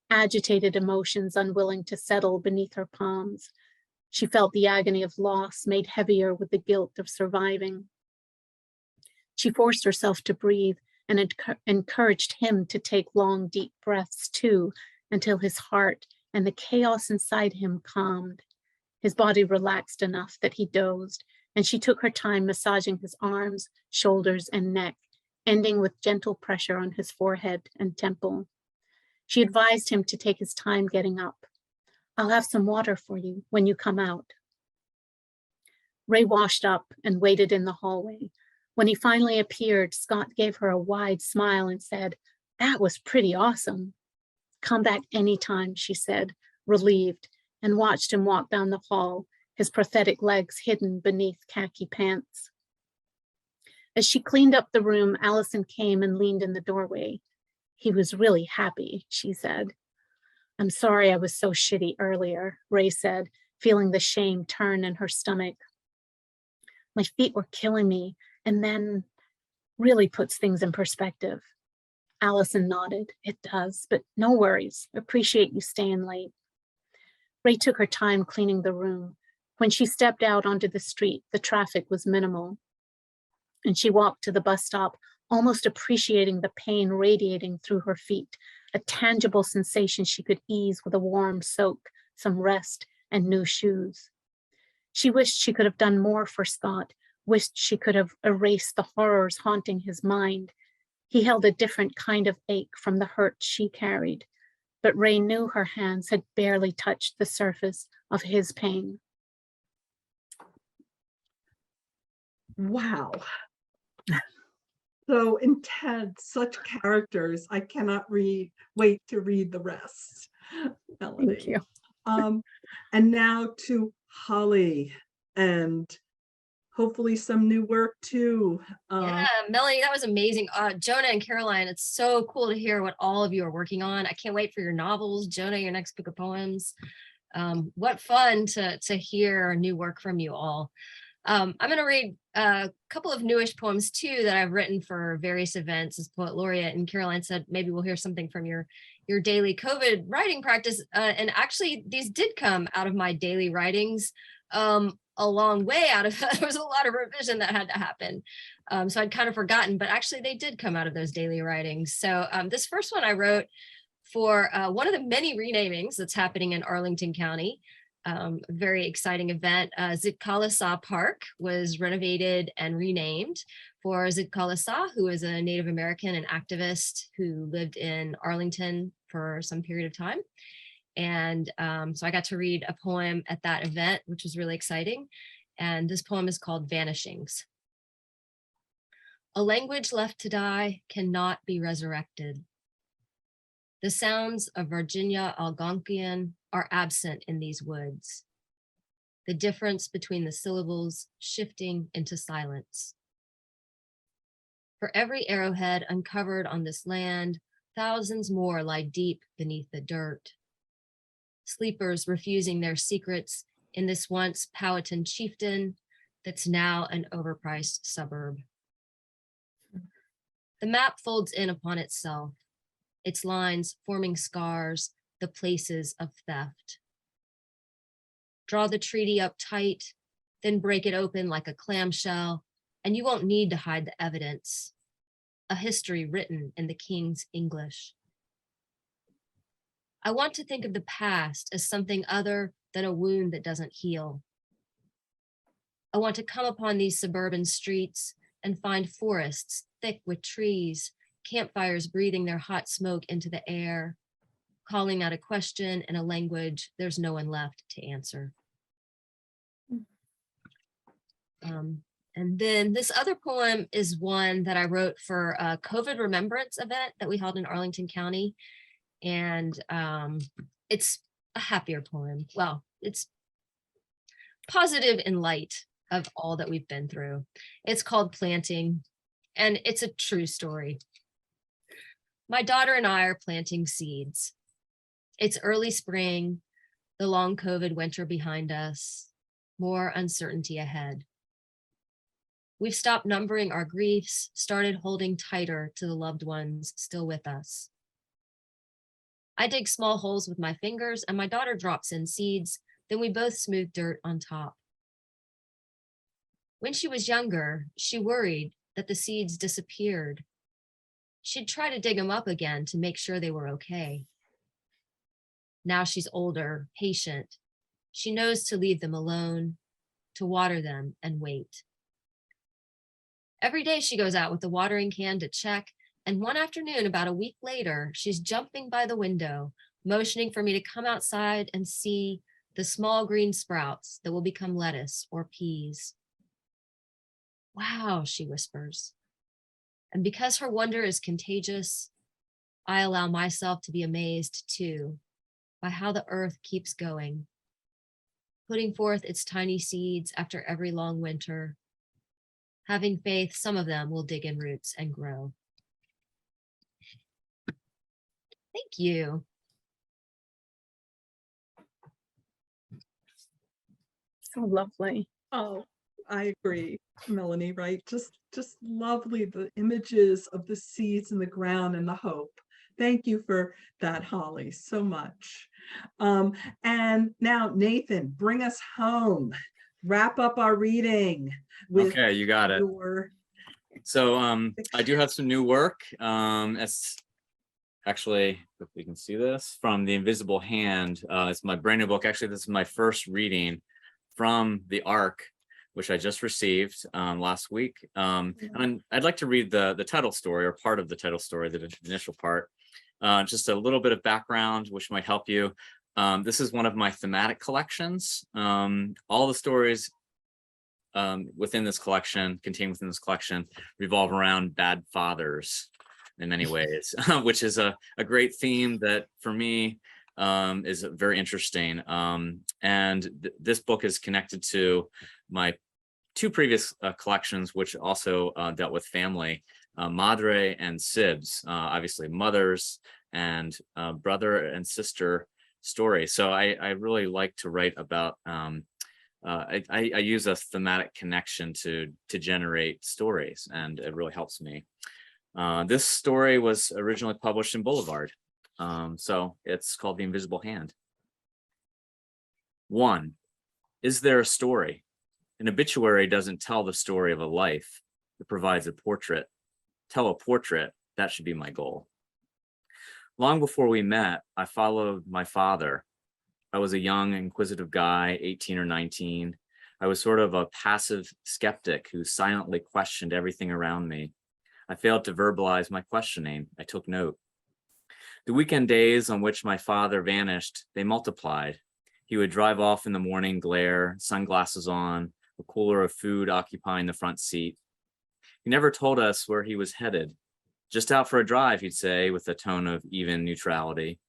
Agitated emotions unwilling to settle beneath her palms. She felt the agony of loss made heavier with the guilt of surviving. She forced herself to breathe and encouraged him to take long, deep breaths too, until his heart and the chaos inside him calmed. His body relaxed enough that he dozed, and she took her time massaging his arms, shoulders, and neck, ending with gentle pressure on his forehead and temple. She advised him to take his time getting up. "I'll have some water for you when you come out." Ray washed up and waited in the hallway. When he finally appeared, Scott gave her a wide smile and said, "That was pretty awesome." "Come back anytime," she said, relieved, and watched him walk down the hall, his prosthetic legs hidden beneath khaki pants. As she cleaned up the room, Allison came and leaned in the doorway. "He was really happy," she said. "I'm sorry I was so shitty earlier," Ray said, feeling the shame turn in her stomach. "My feet were killing me, and then really puts things in perspective." Allison nodded. "It does, but no worries. Appreciate you staying late." Ray took her time cleaning the room. When she stepped out onto the street, the traffic was minimal. And she walked to the bus stop, almost appreciating the pain radiating through her feet, a tangible sensation she could ease with a warm soak, some rest, and new shoes. She wished she could have done more for Scott, wished she could have erased the horrors haunting his mind. He held a different kind of ache from the hurt she carried, but Ray knew her hands had barely touched the surface of his pain. Wow. So intense, such characters. I cannot wait to read the rest. Melanie. Thank you. And now to Holly, and hopefully some new work too. Yeah, Melanie, that was amazing. Jona and Caroline, it's so cool to hear what all of you are working on. I can't wait for your novels. Jona, your next book of poems. What fun to hear new work from you all. I'm going to read a couple of newish poems too that I've written for various events as poet laureate. And Caroline said, maybe we'll hear something from your daily COVID writing practice. And actually these did come out of my daily writings, a long way out of, there was a lot of revision that had to happen. So I'd kind of forgotten, but actually they did come out of those daily writings. So this first one I wrote for one of the many renamings that's happening in Arlington County. A very exciting event. Zitkalasa Park was renovated and renamed for Zitkalasa, who is a Native American and activist who lived in Arlington for some period of time. And so I got to read a poem at that event, which was really exciting. And this poem is called Vanishings. A language left to die cannot be resurrected. The sounds of Virginia Algonquian are absent in these woods. The difference between the syllables shifting into silence. For every arrowhead uncovered on this land, thousands more lie deep beneath the dirt. Sleepers refusing their secrets in this once Powhatan chieftain that's now an overpriced suburb. The map folds in upon itself, its lines forming scars, the places of theft. Draw the treaty up tight, then break it open like a clamshell, and you won't need to hide the evidence. A history written in the king's English. I want to think of the past as something other than a wound that doesn't heal. I want to come upon these suburban streets and find forests thick with trees, campfires breathing their hot smoke into the air, calling out a question in a language there's no one left to answer. And then this other poem is one that I wrote for a COVID remembrance event that we held in Arlington County. And it's a happier poem. Well, it's positive in light of all that we've been through. It's called Planting, and it's a true story. My daughter and I are planting seeds. It's early spring, the long COVID winter behind us, more uncertainty ahead. We've stopped numbering our griefs, started holding tighter to the loved ones still with us. I dig small holes with my fingers and my daughter drops in seeds, then we both smooth dirt on top. When she was younger, she worried that the seeds disappeared. She'd try to dig them up again to make sure they were okay. Now she's older, patient. She knows to leave them alone, to water them and wait. Every day she goes out with the watering can to check, and one afternoon, about a week later, she's jumping by the window, motioning for me to come outside and see the small green sprouts that will become lettuce or peas. Wow, she whispers. And because her wonder is contagious, I allow myself to be amazed too by how the earth keeps going, putting forth its tiny seeds after every long winter, having faith some of them will dig in roots and grow. Thank you. So lovely. Oh, I agree, Melanie, right? Just lovely, the images of the seeds in the ground and the hope. Thank you for that, Holly, so much. And now, Nathan, bring us home. Wrap up our reading with Okay, you got it. So I do have some new work. It's actually, if we can see this, from The Invisible Hand. It's my brand new book. Actually, this is my first reading from the ARC, which I just received last week. And I'd like to read the title story, or part of the title story, the initial part. Just a little bit of background, which might help you. This is one of my thematic collections. All the stories contained within this collection, revolve around bad fathers in many ways, which is a great theme that for me is very interesting. And this book is connected to my two previous collections, which also dealt with family, Madre and Sibs, obviously mothers and brother and sister story. So I really like to write about I use a thematic connection to generate stories, and it really helps me. This story was originally published in Boulevard. So it's called The Invisible Hand. 1. Is there a story? An obituary doesn't tell the story of a life. It provides a portrait. Tell a portrait, that should be my goal. Long before we met, I followed my father. I was a young, inquisitive guy, 18 or 19. I was sort of a passive skeptic who silently questioned everything around me. I failed to verbalize my questioning. I took note. The weekend days on which my father vanished, they multiplied. He would drive off in the morning glare, sunglasses on, a cooler of food occupying the front seat. He never told us where he was headed. Just out for a drive, he'd say, with a tone of even neutrality.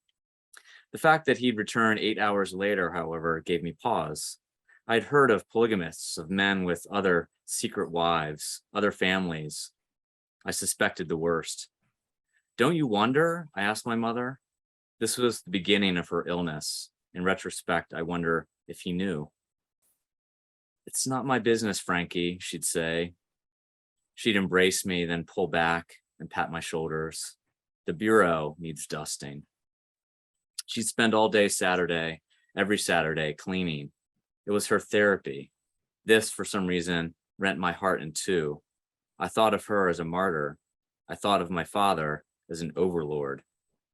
The fact that he'd return 8 hours later, however, gave me pause. I'd heard of polygamists, of men with other secret wives, other families. I suspected the worst. Don't you wonder? I asked my mother. This was the beginning of her illness. In retrospect, I wonder if he knew. It's not my business, Frankie, she'd say. She'd embrace me, then pull back and pat my shoulders. The bureau needs dusting. She'd spend all day Saturday, every Saturday, cleaning. It was her therapy. This, for some reason, rent my heart in two. I thought of her as a martyr. I thought of my father as an overlord.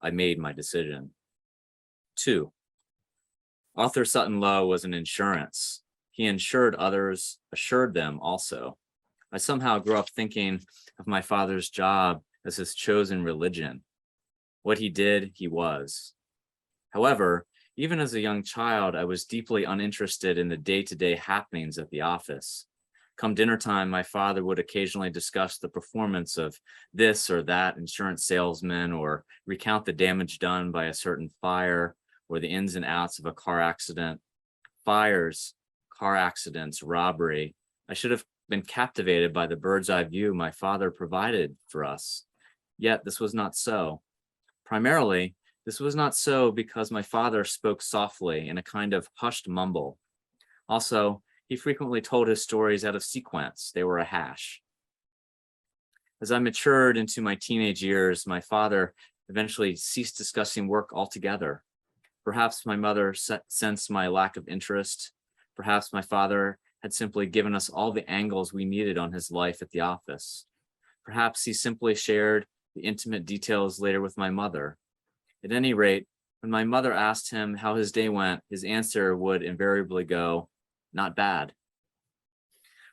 I made my decision. 2. Arthur Sutton Lowe was an insurance. He insured others, assured them also. I somehow grew up thinking of my father's job as his chosen religion. What he did, he was. However, even as a young child, I was deeply uninterested in the day-to-day happenings at the office. Come dinner time, my father would occasionally discuss the performance of this or that insurance salesman, or recount the damage done by a certain fire, or the ins and outs of a car accident. Fires, car accidents, robbery. I should have been captivated by the bird's eye view my father provided for us. Yet this was not so. Primarily, this was not so because my father spoke softly in a kind of hushed mumble. Also, he frequently told his stories out of sequence. They were a hash. As I matured into my teenage years, my father eventually ceased discussing work altogether. Perhaps my mother sensed my lack of interest. Perhaps my father had simply given us all the angles we needed on his life at the office. Perhaps he simply shared the intimate details later with my mother. At any rate, when my mother asked him how his day went, his answer would invariably go, "Not bad."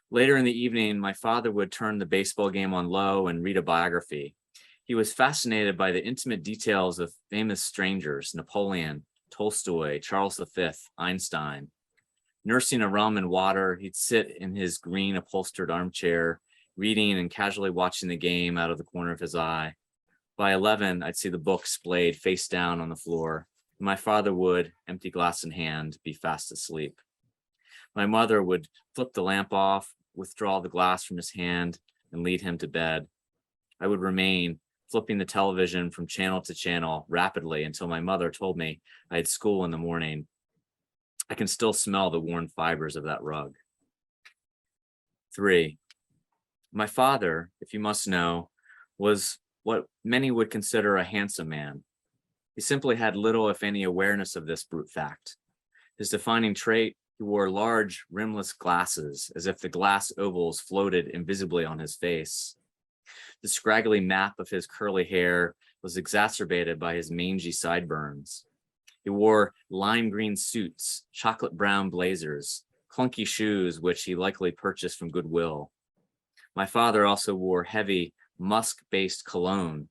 Later in the evening, my father would turn the baseball game on low and read a biography. He was fascinated by the intimate details of famous strangers, Napoleon, Tolstoy, Charles V, Einstein. Nursing a rum and water, he'd sit in his green upholstered armchair, reading and casually watching the game out of the corner of his eye. By 11, I'd see the book splayed face down on the floor. And my father would, empty glass in hand, be fast asleep. My mother would flip the lamp off, withdraw the glass from his hand, and lead him to bed. I would remain, flipping the television from channel to channel rapidly until my mother told me I had school in the morning. I can still smell the worn fibers of that rug. 3. My father, if you must know, was what many would consider a handsome man. He simply had little, if any, awareness of this brute fact. His defining trait, he wore large, rimless glasses, as if the glass ovals floated invisibly on his face. The scraggly map of his curly hair was exacerbated by his mangy sideburns. He wore lime green suits, chocolate brown blazers, clunky shoes, which he likely purchased from Goodwill. My father also wore heavy, musk-based cologne.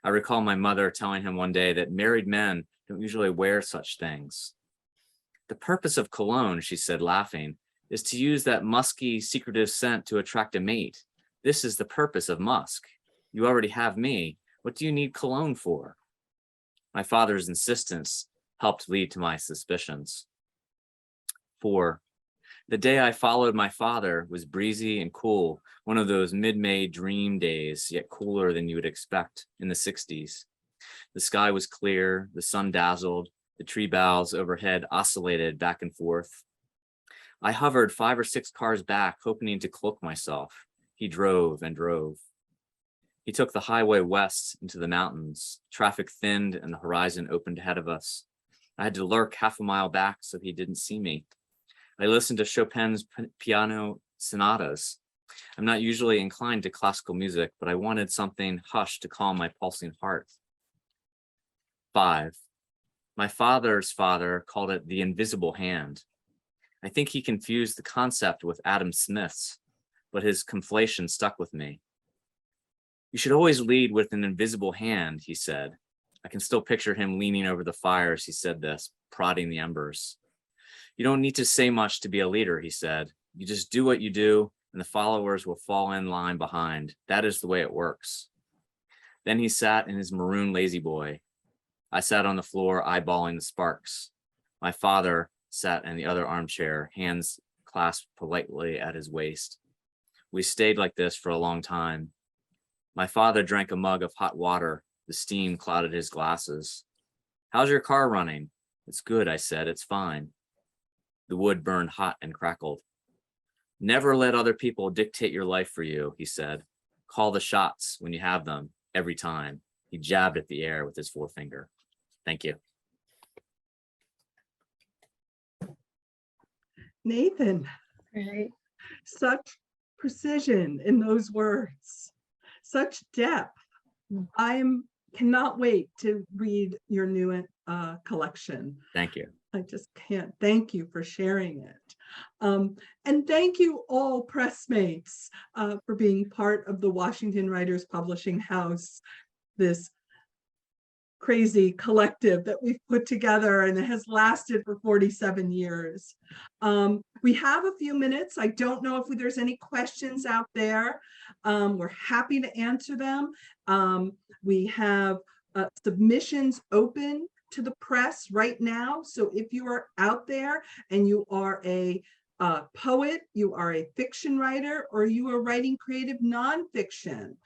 I recall my mother telling him one day that married men don't usually wear such things. The purpose of cologne, she said, laughing, is to use that musky, secretive scent to attract a mate. This is the purpose of musk. You already have me. What do you need cologne for? My father's insistence helped lead to my suspicions. 4. The day I followed my father was breezy and cool, one of those mid-May dream days, yet cooler than you would expect in the 60s. The sky was clear, the sun dazzled, the tree boughs overhead oscillated back and forth. I hovered 5 or 6 cars back, hoping to cloak myself. He drove and drove. He took the highway west into the mountains. Traffic thinned and the horizon opened ahead of us. I had to lurk half a mile back so he didn't see me. I listened to Chopin's piano sonatas. I'm not usually inclined to classical music, but I wanted something hushed to calm my pulsing heart. 5. My father's father called it the invisible hand. I think he confused the concept with Adam Smith's, but his conflation stuck with me. You should always lead with an invisible hand, he said. I can still picture him leaning over the fire as he said this, prodding the embers. You don't need to say much to be a leader, he said. You just do what you do, and the followers will fall in line behind. That is the way it works. Then he sat in his maroon lazy boy. I sat on the floor, eyeballing the sparks. My father sat in the other armchair, hands clasped politely at his waist. We stayed like this for a long time. My father drank a mug of hot water. The steam clouded his glasses. How's your car running? It's good, I said. It's fine. The wood burned hot and crackled. Never let other people dictate your life for you, he said. Call the shots when you have them, every time. He jabbed at the air with his forefinger. Thank you. Nathan, Right. such precision in those words, such depth. Cannot wait to read your new collection. Thank you. I just can't. Thank you for sharing it. And thank you all pressmates for being part of the Washington Writers Publishing House, this crazy collective that we've put together and it has lasted for 47 years. We have a few minutes. I don't know if there's any questions out there. We're happy to answer them. We have submissions open to the press right now. So if you are out there and you are a poet, you are a fiction writer, or you are writing creative nonfiction,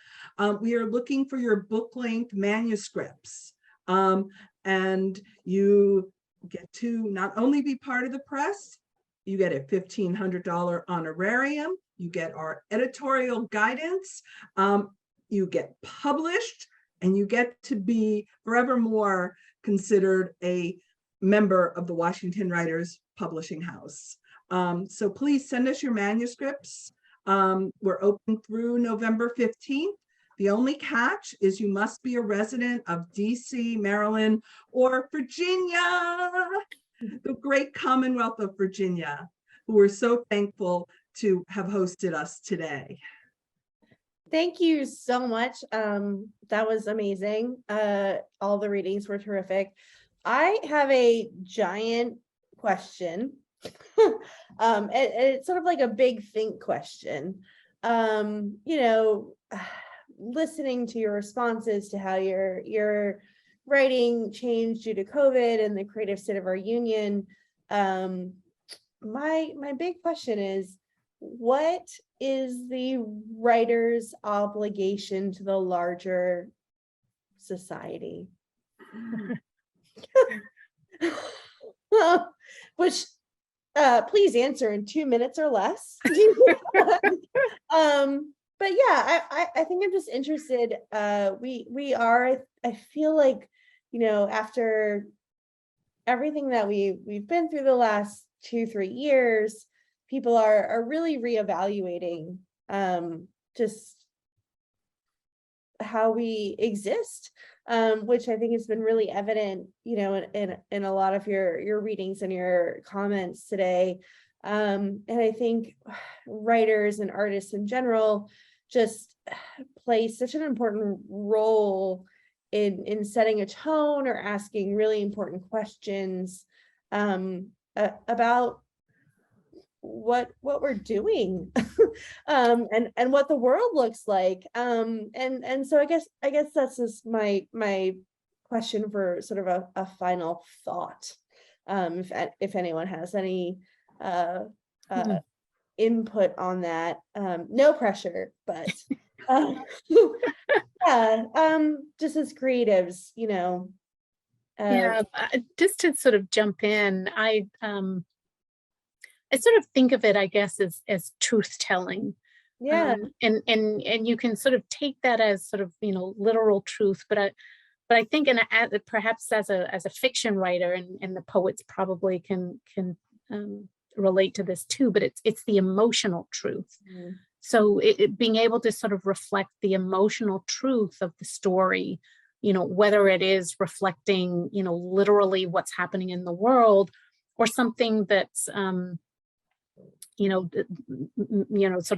we are looking for your book-length manuscripts. And you get to not only be part of the press, you get a $1,500 honorarium, you get our editorial guidance, you get published, and you get to be forevermore considered a member of the Washington Writers Publishing House. So please send us your manuscripts. We're open through November 15th. The only catch is you must be a resident of DC, Maryland, or Virginia, the great Commonwealth of Virginia, who we're so thankful to have hosted us today. Thank you so much. That was amazing. All the readings were terrific. I have a giant question. And it's sort of like a big think question. Listening to your responses to how your writing changed due to COVID and the creative state of our union. My big question is, what is the writer's obligation to the larger society? Which please answer in 2 minutes or less. But yeah, I think I'm just interested. We are, I feel like, after everything that we've been through the last 2-3 years, people are really reevaluating just how we exist, which I think has been really evident, in a lot of your readings and your comments today. And I think writers and artists in general just play such an important role in setting a tone or asking really important questions about what we're doing and what the world looks like. And so I guess that's just my question for sort of a final thought. If anyone has any input on that, no pressure, but just as creatives, Yeah, just to sort of jump in, I sort of think of it, I guess, as truth telling. Yeah. And you can sort of take that as sort of, literal truth, but I think perhaps as a fiction writer, and the poets probably can relate to this too, but it's the emotional truth. Mhm. So being able to sort of reflect the emotional truth of the story, whether it is reflecting, literally what's happening in the world, or something that's sort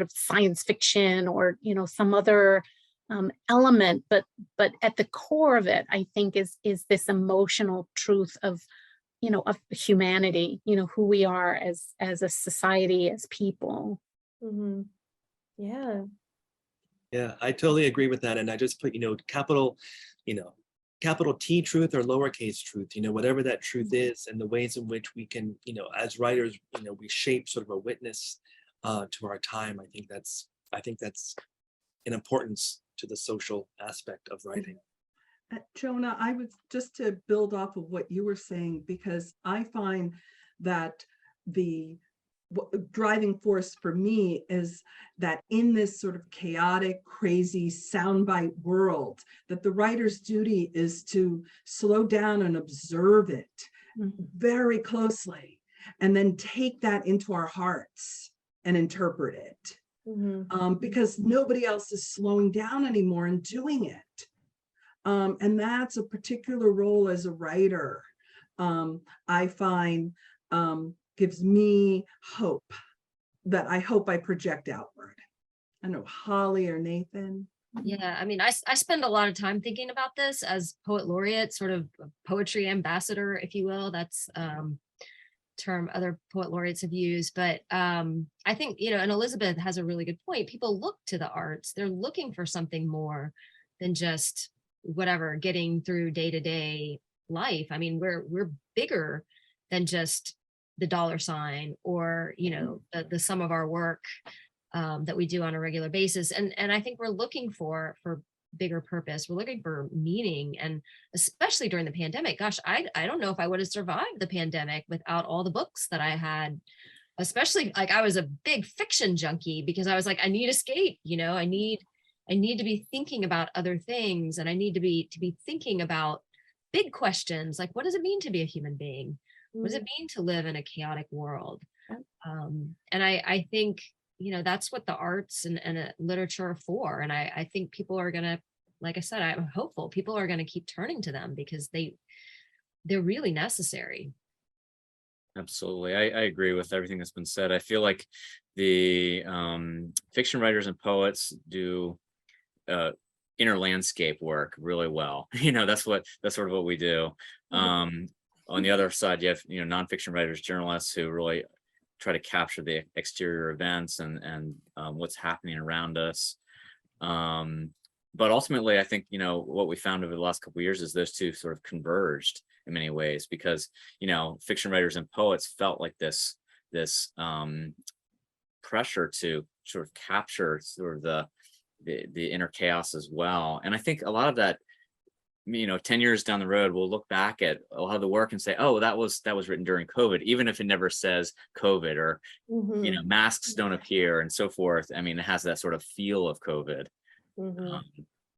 of science fiction, or some other element, but at the core of it, I think is this emotional truth of humanity, who we are as a society, as people. Mhm. Yeah. Yeah, I totally agree with that. And I just put, capital T truth or lowercase truth, whatever that truth is, and the ways in which we can, as writers, we shape sort of a witness to our time. I think that's an importance to the social aspect of writing. Jona, I was just to build off of what you were saying, because I find that the driving force for me is that in this sort of chaotic, crazy soundbite world, that the writer's duty is to slow down and observe it very closely, and then take that into our hearts and interpret it. Because nobody else is slowing down anymore and doing it. And that's a particular role as a writer, I find gives me hope, that I hope I project outward. I know, Holly or Nathan. Yeah, I mean, I spend a lot of time thinking about this as poet laureate, sort of poetry ambassador, if you will. That's term other poet laureates have used. But I think, and Elizabeth has a really good point. People look to the arts. They're looking for something more than just whatever, getting through day-to-day life. I mean, we're bigger than just the dollar sign, or the sum of our work that we do on a regular basis. And I think we're looking for bigger purpose. We're looking for meaning, and especially during the pandemic. Gosh, I don't know if I would have survived the pandemic without all the books that I had. Especially, like, I was a big fiction junkie, because I was like, I need escape. I need to be thinking about other things, and I need to be thinking about big questions, like, what does it mean to be a human being? What does it mean to live in a chaotic world? And I think, that's what the arts and literature are for. And I think people are going to, like I said, I'm hopeful people are going to keep turning to them, because they're really necessary. Absolutely. I agree with everything that's been said. I feel like the fiction writers and poets do inner landscape work really well. That's sort of what we do. On the other side, you have, nonfiction writers, journalists, who really try to capture the exterior events and what's happening around us. But ultimately, I think, what we found over the last couple of years is those two sort of converged in many ways, because, fiction writers and poets felt like this pressure to sort of capture sort of the inner chaos as well. And I think a lot of that, 10 years down the road, we'll look back at a lot of the work and say, oh, that was written during COVID, even if it never says COVID, or, masks don't appear and so forth. I mean, it has that sort of feel of COVID.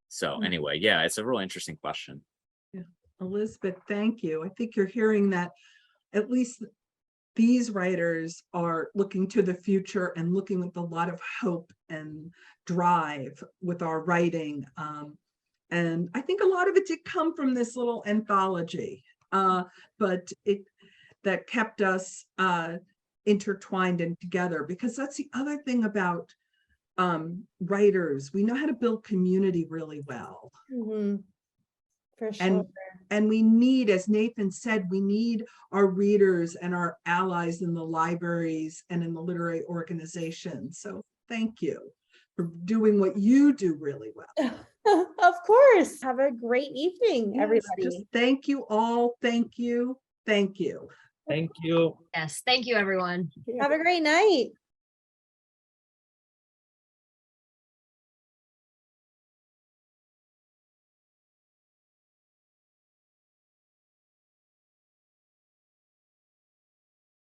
So anyway, yeah, it's a really interesting question. Yeah. Elizabeth, thank you. I think you're hearing that at least these writers are looking to the future and looking with a lot of hope and drive with our writing. And I think a lot of it did come from this little anthology, but that kept us intertwined and together, because that's the other thing about writers. We know how to build community really well. For sure. And we need, as Nathan said, we need our readers and our allies in the libraries and in the literary organizations. So thank you for doing what you do really well. Of course. Have a great evening, Yes, everybody. just thank you all. Thank you. Thank you. Thank you. Yes, thank you, everyone. Have a great night.